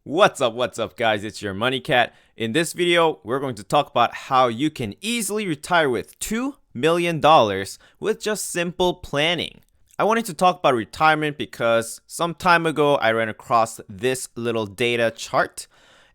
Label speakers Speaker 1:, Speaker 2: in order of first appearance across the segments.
Speaker 1: What's up guys, it's your Money Cat. In this video, we're going to talk about how you can easily retire with $2 million with just simple planning. I wanted to talk about retirement because some time ago I ran across this little data chart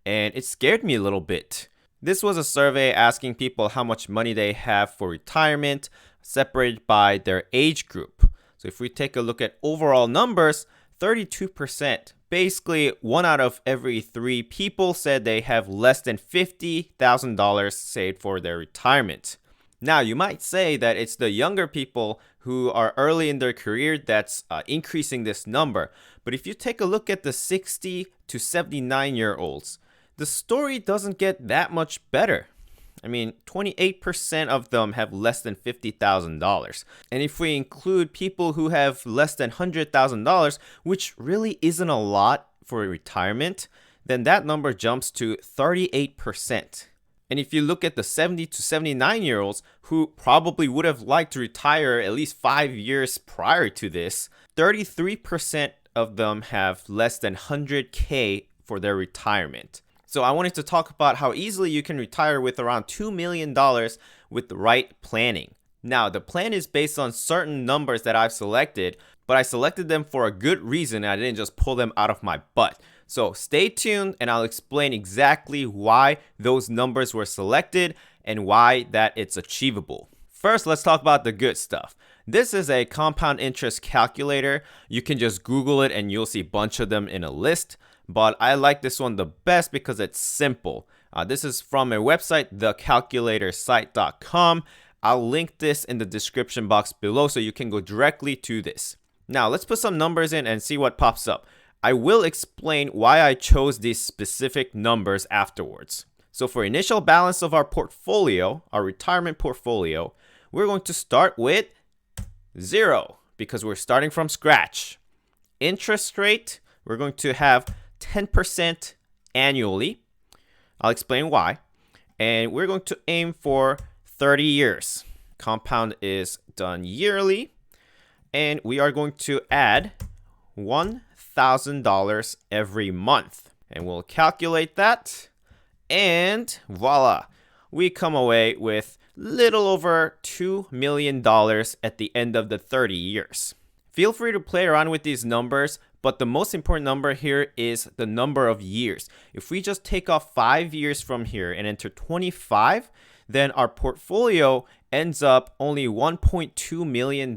Speaker 1: and it scared me a little bit. This was a survey asking people how much money they have for retirement separated by their age group. So if we take a look at overall numbers, 32%. Basically, 1 out of every 3 people said they have less than $50,000 saved for their retirement. Now, you might say that it's the younger people who are early in their career that's increasing this number. But if you take a look at the 60 to 79-year-olds, the story doesn't get that much better. I mean, 28% of them have less than $50,000. And if we include people who have less than $100,000, which really isn't a lot for retirement, then that number jumps to 38%. And if you look at the 70 to 79-year-olds who probably would have liked to retire at least 5 years prior to this, 33% of them have less than 100K for their retirement. So I wanted to talk about how easily you can retire with around $2 million with the right planning. Now, the plan is based on certain numbers that I've selected, but I selected them for a good reason. I didn't just pull them out of my butt. So stay tuned and I'll explain exactly why those numbers were selected and why that it's achievable. First, let's talk about the good stuff. This is a compound interest calculator. You can just Google it and you'll see a bunch of them in a list. But I like this one the best because it's simple. This is from a website, thecalculatorsite.com. I'll link this in the description box below so you can go directly to this. Now, let's put some numbers in and see what pops up. I will explain why I chose these specific numbers afterwards. So for initial balance of our portfolio, our retirement portfolio, we're going to start with 0 because we're starting from scratch. Interest rate, we're going to have 10% annually. I'll explain why. And we're going to aim for 30 years. Compound is done yearly. And we are going to add $1,000 every month. And we'll calculate that. And voila, we come away with little over $2 million at the end of the 30 years. Feel free to play around with these numbers, but the most important number here is the number of years. If we just take off 5 years from here and enter 25, then our portfolio ends up only $1.2 million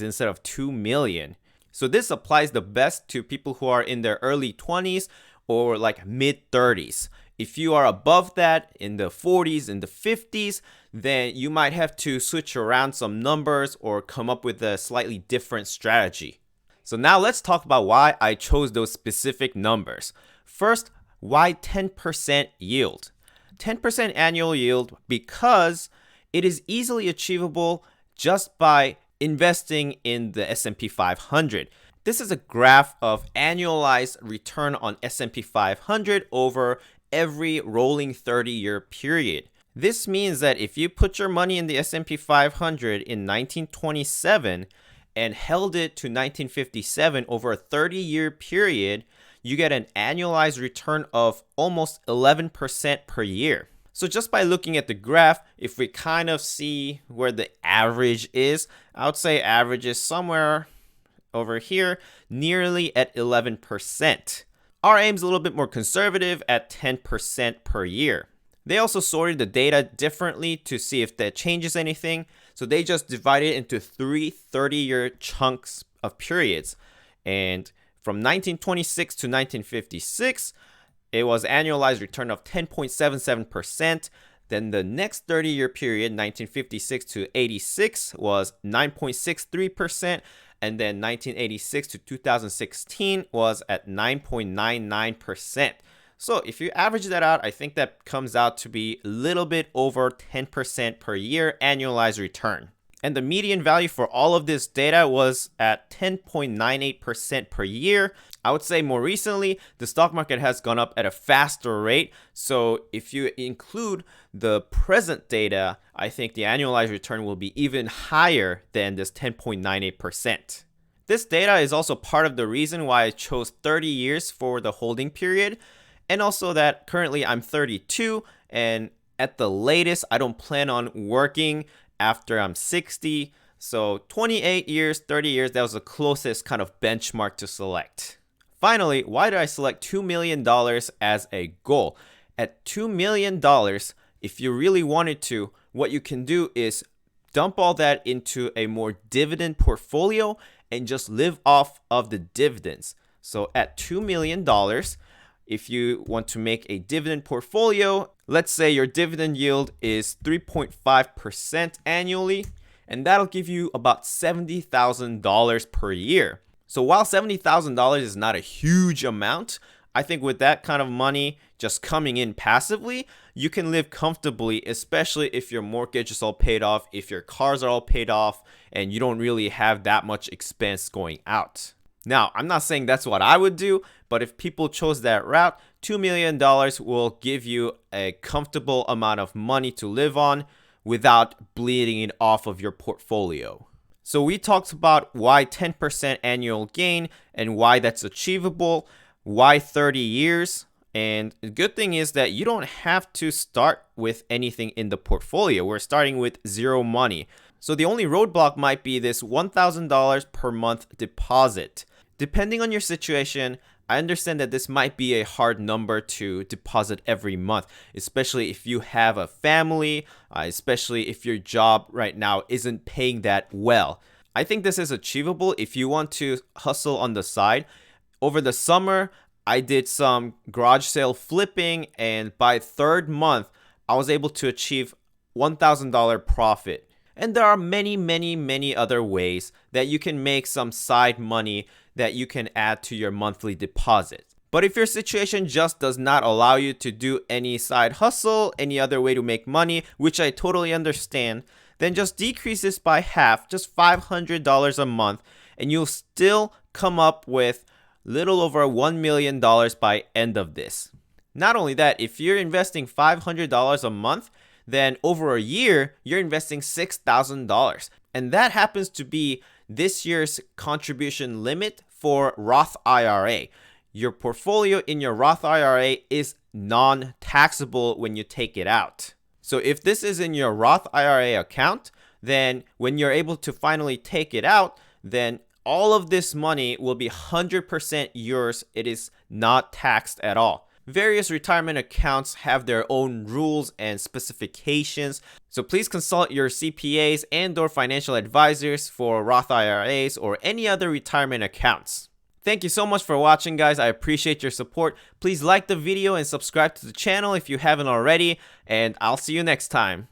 Speaker 1: instead of $2 million. So this applies the best to people who are in their early 20s or like mid 30s. If you are above that in the 40s, in the 50s, then you might have to switch around some numbers or come up with a slightly different strategy. So now let's talk about why I chose those specific numbers. First, why 10% yield? 10% annual yield because it is easily achievable just by investing in the S&P 500. This is a graph of annualized return on S&P 500 over every rolling 30-year period. This means that if you put your money in the S&P 500 in 1927 and held it to 1957 over a 30-year period, you get an annualized return of almost 11% per year. So just by looking at the graph, if we kind of see where the average is, I would say average is somewhere over here, nearly at 11%. Our aim is a little bit more conservative at 10% per year. They also sorted the data differently to see if that changes anything. So they just divided it into 3 30-year chunks of periods. And from 1926 to 1956, it was annualized return of 10.77%. Then the next 30-year period, 1956 to 86, was 9.63%. And then 1986 to 2016 was at 9.99%. So if you average that out, I think that comes out to be a little bit over 10% per year annualized return. And the median value for all of this data was at 10.98% per year. I would say more recently, the stock market has gone up at a faster rate. So if you include the present data, I think the annualized return will be even higher than this 10.98%. This data is also part of the reason why I chose 30 years for the holding period. And also that currently I'm 32, and at the latest, I don't plan on working after I'm 60. So 28 years, 30 years, that was the closest kind of benchmark to select. Finally, why did I select $2 million as a goal? At $2 million, if you really wanted to, what you can do is dump all that into a more dividend portfolio and just live off of the dividends. So at $2 million, if you want to make a dividend portfolio, let's say your dividend yield is 3.5% annually, and that'll give you about $70,000 per year. So while $70,000 is not a huge amount, I think with that kind of money just coming in passively, you can live comfortably, especially if your mortgage is all paid off, if your cars are all paid off, and you don't really have that much expense going out. Now, I'm not saying that's what I would do, but if people chose that route, $2 million will give you a comfortable amount of money to live on without bleeding it off of your portfolio. So we talked about why 10% annual gain and why that's achievable, why 30 years. And the good thing is that you don't have to start with anything in the portfolio. We're starting with zero money. So the only roadblock might be this $1,000 per month deposit. Depending on your situation, I understand that this might be a hard number to deposit every month, especially if you have a family, especially if your job right now isn't paying that well. I think this is achievable if you want to hustle on the side. Over the summer, I did some garage sale flipping, and by third month, I was able to achieve $1,000 profit. And there are many other ways that you can make some side money that you can add to your monthly deposit. But if your situation just does not allow you to do any side hustle, any other way to make money, which I totally understand, then just decrease this by half, just $500 a month, and you'll still come up with little over $1 million by end of this. Not only that, if you're investing $500 a month, then over a year, you're investing $6,000. And that happens to be this year's contribution limit for Roth IRA. Your portfolio in your Roth IRA is non-taxable when you take it out. So if this is in your Roth IRA account, then when you're able to finally take it out, then all of this money will be 100% yours. It is not taxed at all. Various retirement accounts have their own rules and specifications, so please consult your CPAs and/or financial advisors for Roth IRAs or any other retirement accounts. Thank you so much for watching, guys. I appreciate your support. Please like the video and subscribe to the channel if you haven't already, and I'll see you next time.